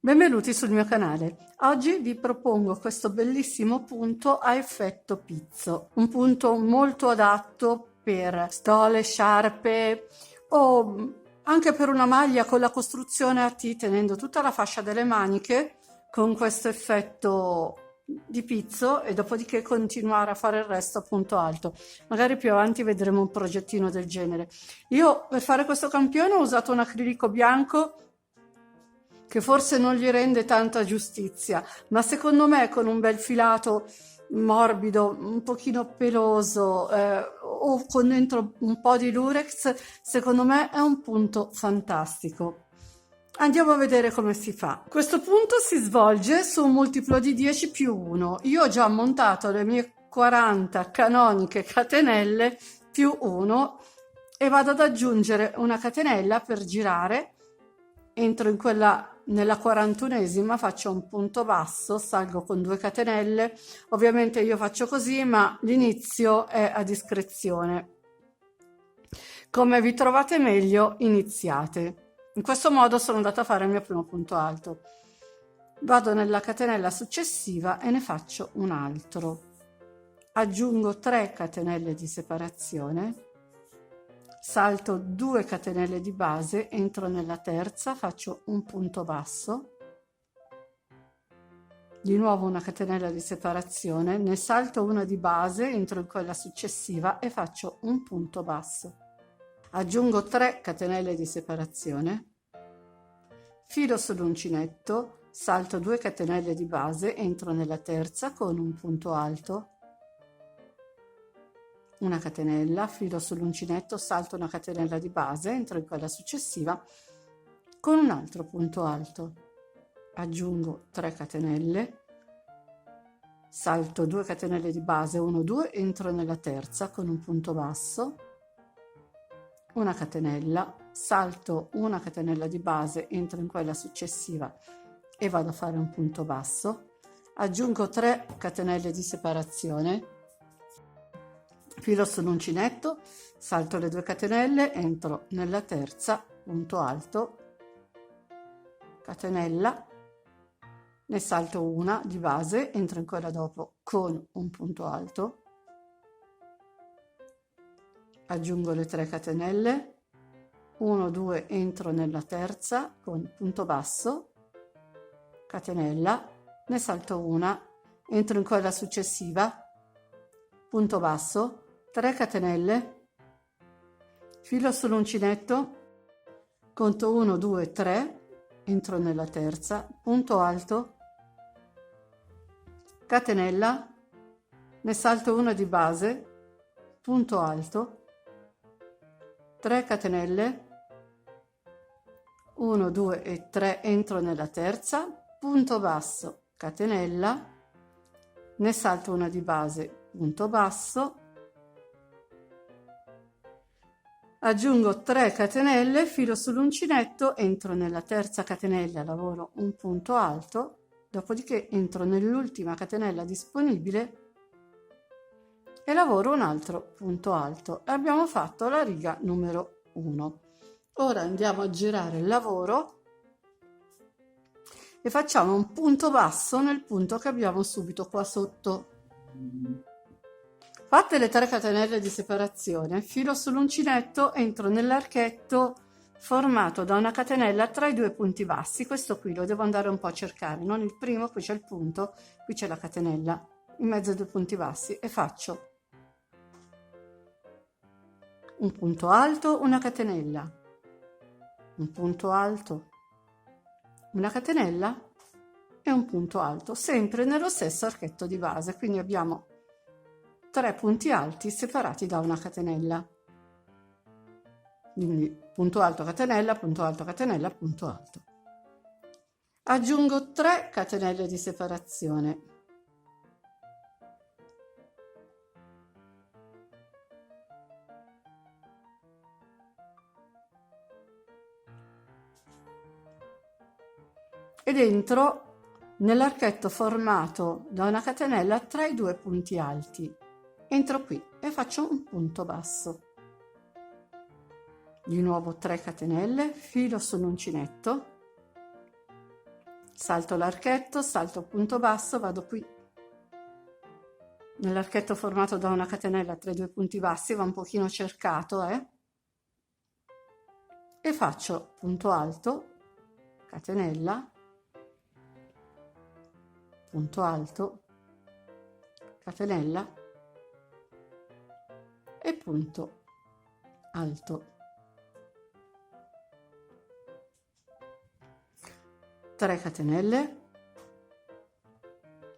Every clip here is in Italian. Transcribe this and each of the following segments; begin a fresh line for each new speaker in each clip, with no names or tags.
Benvenuti sul mio canale. Oggi vi propongo questo bellissimo punto a effetto pizzo, un punto molto adatto per stole, sciarpe o anche per una maglia con la costruzione a T, tenendo tutta la fascia delle maniche con questo effetto di pizzo e dopodiché continuare a fare il resto a punto alto. Magari più avanti vedremo un progettino del genere. Io per fare questo campione ho usato un acrilico bianco che forse non gli rende tanta giustizia, ma secondo me con un bel filato morbido, un pochino peloso o con dentro un po' di lurex, secondo me è un punto fantastico. Andiamo a vedere come si fa. Questo punto si svolge su un multiplo di 10 più 1. Io ho già montato le mie 40 canoniche catenelle più 1 e vado ad aggiungere una catenella per girare. Entro in quella nella 41esima, faccio un punto basso, salgo con 2 catenelle. Ovviamente io faccio così, ma l'inizio è a discrezione. Come vi trovate meglio, iniziate. In questo modo sono andata a fare il mio primo punto alto. Vado nella catenella successiva e ne faccio un altro. Aggiungo 3 catenelle di separazione. Salto 2 catenelle di base, entro nella terza, faccio un punto basso, di nuovo una catenella di separazione, ne salto una di base, entro in quella successiva e faccio un punto basso. Aggiungo 3 catenelle di separazione, filo sull'uncinetto, salto 2 catenelle di base, entro nella terza con un punto alto, una catenella, filo sull'uncinetto, salto una catenella di base, entro in quella successiva con un altro punto alto, aggiungo 3 catenelle, salto 2 catenelle di base, 1 2, entro nella terza con un punto basso, una catenella, salto una catenella di base, entro in quella successiva e vado a fare un punto basso, aggiungo 3 catenelle di separazione, filo sull'uncinetto, salto le 2 catenelle, entro nella terza, punto alto, catenella, ne salto una di base, entro in quella dopo con un punto alto, aggiungo le 3 catenelle, 1 2, entro nella terza con punto basso, catenella, ne salto una, entro in quella successiva, punto basso, 3 catenelle, filo sull'uncinetto, conto 1 2 3, entro nella terza, punto alto, catenella, ne salto una di base, punto alto, 3 catenelle, 1 2 e 3, entro nella terza, punto basso, catenella, ne salto una di base, punto basso, aggiungo 3 catenelle, filo sull'uncinetto, entro nella terza catenella, lavoro un punto alto, dopodiché entro nell'ultima catenella disponibile e lavoro un altro punto alto e abbiamo fatto la riga numero 1. Ora andiamo a girare il lavoro e facciamo un punto basso nel punto che abbiamo subito qua sotto. Fatte le 3 catenelle di separazione, filo sull'uncinetto, entro nell'archetto formato da una catenella tra i 2 punti bassi. Questo qui lo devo andare un po' a cercare, non il primo, qui c'è il punto, qui c'è la catenella in mezzo ai 2 punti bassi e faccio un punto alto, una catenella, un punto alto, una catenella e un punto alto, sempre nello stesso archetto di base, quindi abbiamo 3 punti alti separati da una catenella. Quindi punto alto, catenella, punto alto, catenella, punto alto. Aggiungo 3 catenelle di separazione. Ed entro nell'archetto formato da una catenella tra i 2 punti alti. Entro qui e faccio un punto basso. Di nuovo 3 catenelle, filo sull'uncinetto, salto l'archetto, salto punto basso, vado qui nell'archetto formato da una catenella tra i due punti bassi, va un pochino cercato, e faccio punto alto, catenella, punto alto, catenella e punto alto. 3 catenelle,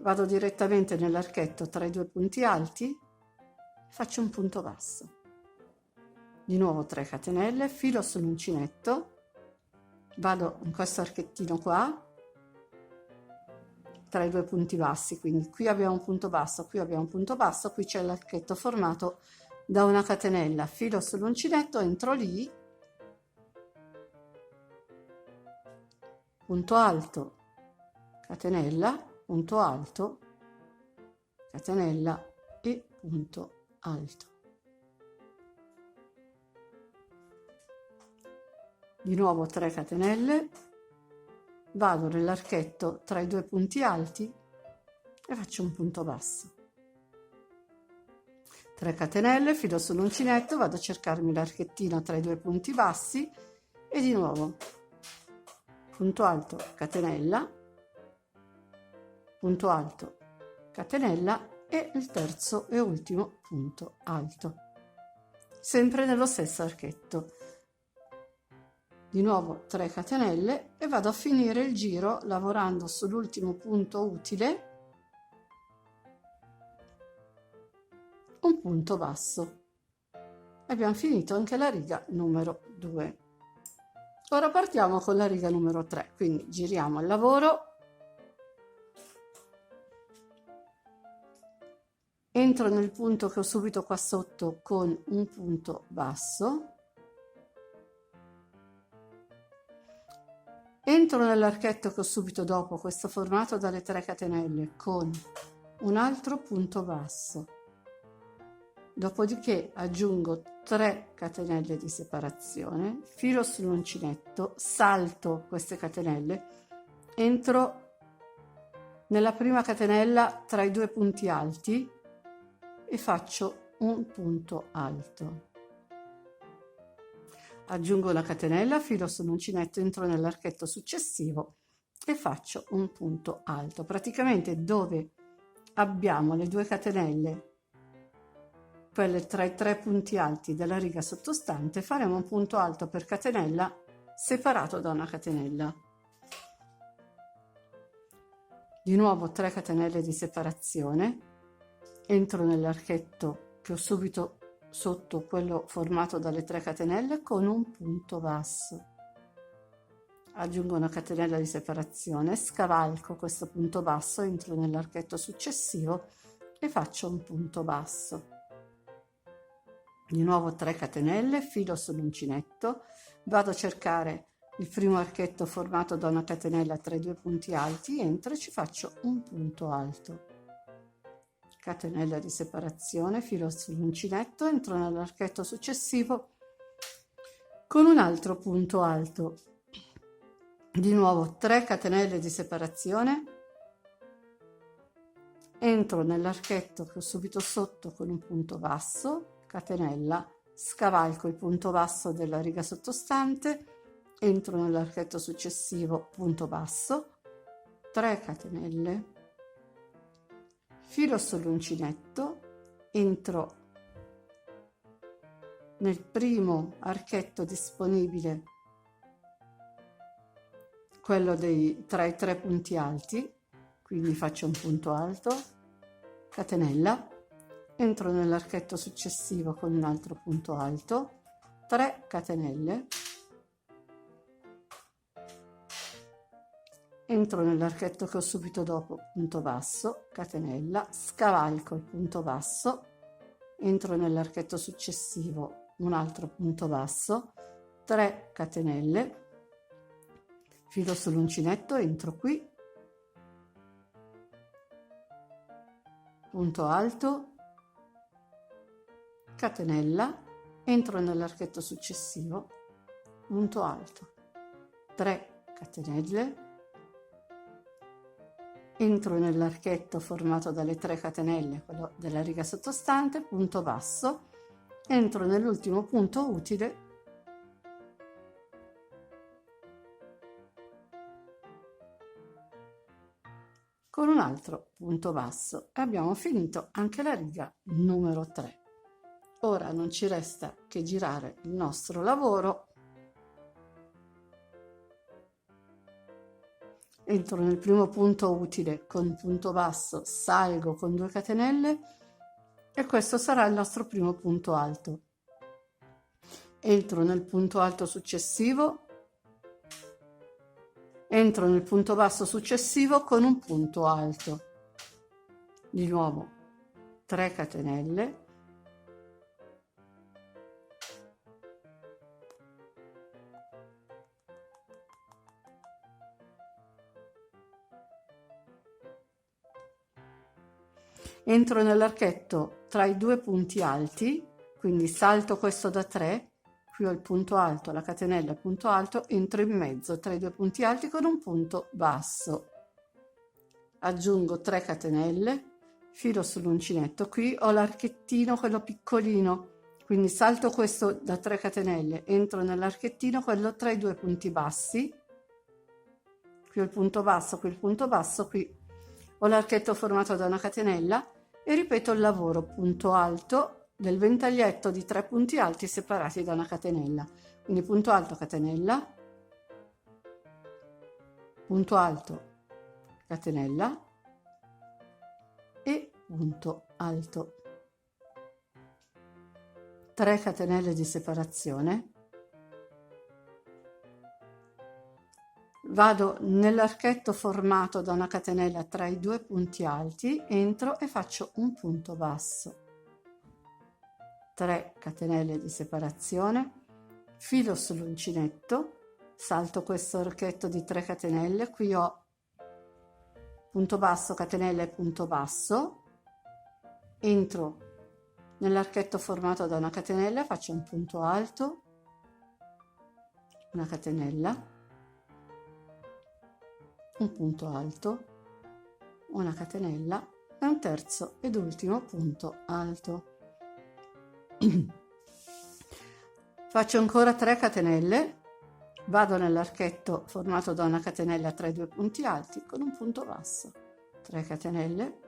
vado direttamente nell'archetto tra i due punti alti, faccio un punto basso. Di nuovo 3 catenelle, filo sull'uncinetto, vado in questo archettino qua, tra i due punti bassi, quindi qui abbiamo un punto basso, qui abbiamo un punto basso, qui c'è l'archetto formato da una catenella, filo sull'uncinetto, entro lì, punto alto, catenella, punto alto, catenella e punto alto. Di nuovo 3 catenelle, vado nell'archetto tra i due punti alti e faccio un punto basso. 3 catenelle, filo sull'uncinetto, vado a cercarmi l'archettino tra i due punti bassi e di nuovo punto alto, catenella, punto alto, catenella e il terzo e ultimo punto alto, sempre nello stesso archetto. Di nuovo 3 catenelle e vado a finire il giro lavorando sull'ultimo punto utile un punto basso. Abbiamo finito anche la riga numero 2. Ora partiamo con la riga numero 3, quindi giriamo il lavoro, entro nel punto che ho subito qua sotto con un punto basso, entro nell'archetto che ho subito dopo, questo formato dalle 3 catenelle, con un altro punto basso, dopodiché aggiungo 3 catenelle di separazione, filo sull'uncinetto, salto queste catenelle, entro nella prima catenella tra i due punti alti e faccio un punto alto. Aggiungo una catenella, filo sull'uncinetto, entro nell'archetto successivo e faccio un punto alto. Praticamente dove abbiamo le 2 catenelle, quelle tra i 3 punti alti della riga sottostante, faremo un punto alto per catenella separato da una catenella. Di nuovo 3 catenelle di separazione, entro nell'archetto che ho subito sotto, quello formato dalle 3 catenelle, con un punto basso. Aggiungo una catenella di separazione, scavalco questo punto basso, entro nell'archetto successivo e faccio un punto basso. Di nuovo 3 catenelle, filo sull'uncinetto, vado a cercare il primo archetto formato da una catenella tra i due punti alti, entro e ci faccio un punto alto. Catenella di separazione, filo sull'uncinetto, entro nell'archetto successivo con un altro punto alto. Di nuovo 3 catenelle di separazione, entro nell'archetto che ho subito sotto con un punto basso, catenella, scavalco il punto basso della riga sottostante, entro nell'archetto successivo, punto basso, 3 catenelle, filo sull'uncinetto, entro nel primo archetto disponibile, quello tra i 3 punti alti, quindi faccio un punto alto, catenella, entro nell'archetto successivo con un altro punto alto, 3 catenelle, entro nell'archetto che ho subito dopo, punto basso, catenella, scavalco il punto basso, entro nell'archetto successivo un altro punto basso, 3 catenelle, filo sull'uncinetto, entro qui, punto alto, catenella, entro nell'archetto successivo, punto alto, 3 catenelle, entro nell'archetto formato dalle 3 catenelle, quello della riga sottostante, punto basso, entro nell'ultimo punto utile con un altro punto basso e abbiamo finito anche la riga numero 3. Ora non ci resta che girare il nostro lavoro. Entro nel primo punto utile con punto basso, salgo con 2 catenelle e questo sarà il nostro primo punto alto. Entro nel punto alto successivo, entro nel punto basso successivo con un punto alto. Di nuovo 3 catenelle, entro nell'archetto tra i 2 punti alti, quindi salto questo da 3, qui ho il punto alto, la catenella, punto alto, entro in mezzo tra i 2 punti alti con un punto basso, aggiungo 3 catenelle, filo sull'uncinetto, qui ho l'archettino, quello piccolino, quindi salto questo da 3 catenelle, entro nell'archettino, quello tra i 2 punti bassi, qui ho il punto basso, qui il punto basso, qui ho l'archetto formato da una catenella e ripeto il lavoro punto alto del ventaglietto di 3 punti alti separati da una catenella. Quindi punto alto, catenella, punto alto, catenella e punto alto. 3 catenelle di separazione. Vado nell'archetto formato da una catenella tra i 2 punti alti, entro e faccio un punto basso, 3 catenelle di separazione, filo sull'uncinetto, salto questo archetto di 3 catenelle, qui ho punto basso, catenella e punto basso, entro nell'archetto formato da una catenella, faccio un punto alto, una catenella, un punto alto, una catenella e un terzo ed ultimo punto alto. Faccio ancora 3 catenelle, vado nell'archetto formato da una catenella tra i 2 punti alti con un punto basso, 3 catenelle,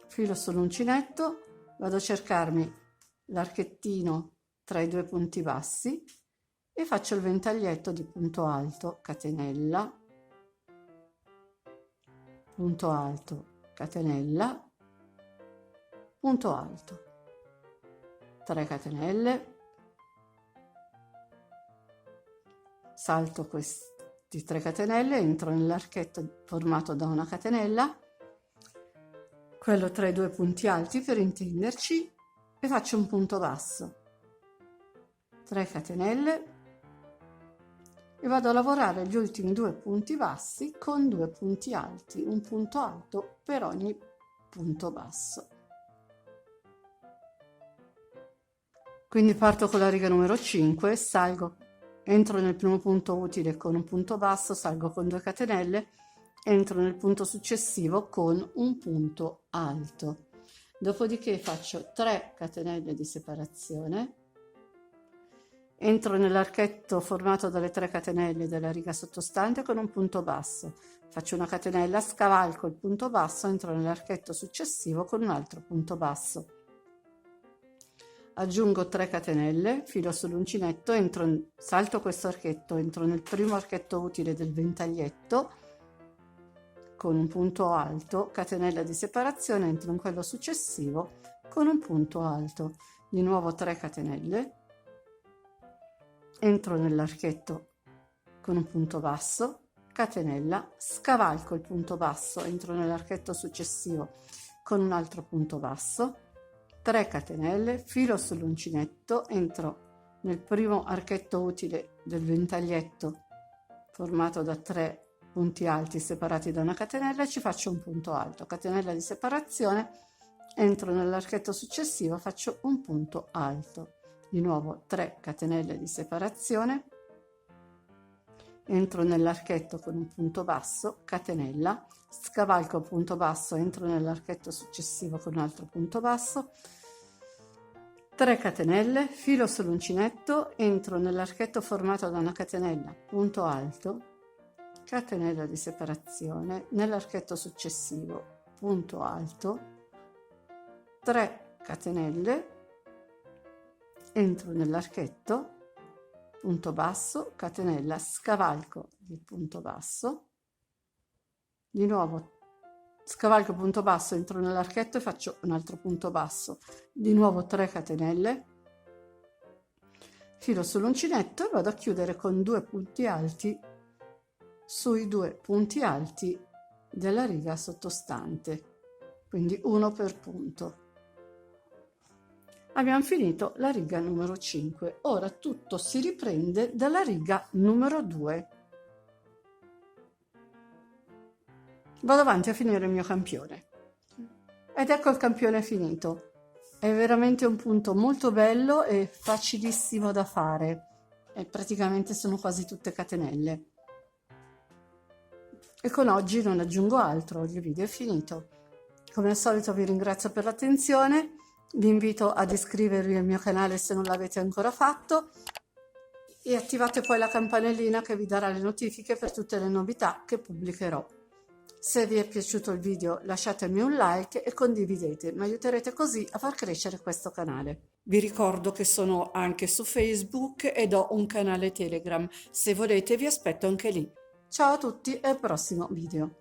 filo sull'uncinetto, vado a cercarmi l'archettino tra i 2 punti bassi e faccio il ventaglietto di punto alto, catenella, punto alto, catenella, punto alto, 3 catenelle, salto questi 3 catenelle, entro nell'archetto formato da una catenella, quello tra i 2 punti alti per intenderci, e faccio un punto basso, 3 catenelle e vado a lavorare gli ultimi 2 punti bassi con 2 punti alti, un punto alto per ogni punto basso. Quindi parto con la riga numero 5, salgo, entro nel primo punto utile con un punto basso, salgo con 2 catenelle, entro nel punto successivo con un punto alto. Dopodiché faccio 3 catenelle di separazione, entro nell'archetto formato dalle 3 catenelle della riga sottostante con un punto basso, faccio una catenella, scavalco il punto basso, entro nell'archetto successivo con un altro punto basso, aggiungo 3 catenelle, filo sull'uncinetto, salto questo archetto, entro nel primo archetto utile del ventaglietto con un punto alto, catenella di separazione, entro in quello successivo con un punto alto, di nuovo 3 catenelle, entro nell'archetto con un punto basso, catenella, scavalco il punto basso, entro nell'archetto successivo con un altro punto basso, 3 catenelle, filo sull'uncinetto, entro nel primo archetto utile del ventaglietto formato da 3 punti alti separati da una catenella e ci faccio un punto alto, catenella di separazione, entro nell'archetto successivo, faccio un punto alto, di nuovo 3 catenelle di separazione, entro nell'archetto con un punto basso, catenella, scavalco punto basso, entro nell'archetto successivo con un altro punto basso, 3 catenelle, filo sull'uncinetto, entro nell'archetto formato da una catenella, punto alto, catenella di separazione, nell'archetto successivo, punto alto, 3 catenelle, entro nell'archetto, punto basso, catenella, scavalco il punto basso, di nuovo scavalco punto basso, entro nell'archetto e faccio un altro punto basso, di nuovo 3 catenelle, filo sull'uncinetto e vado a chiudere con 2 punti alti sui 2 punti alti della riga sottostante, quindi uno per punto. Abbiamo finito la riga numero 5, ora tutto si riprende dalla riga numero 2. Vado avanti a finire il mio campione ed ecco il campione finito. È veramente un punto molto bello e facilissimo da fare e praticamente sono quasi tutte catenelle. E con oggi non aggiungo altro, il video è finito. Come al solito vi ringrazio per l'attenzione, vi invito ad iscrivervi al mio canale se non l'avete ancora fatto e attivate poi la campanellina che vi darà le notifiche per tutte le novità che pubblicherò. Se vi è piaciuto il video lasciatemi un like e condividete, mi aiuterete così a far crescere questo canale. Vi ricordo che sono anche su Facebook ed ho un canale Telegram, se volete vi aspetto anche lì. Ciao a tutti e al prossimo video.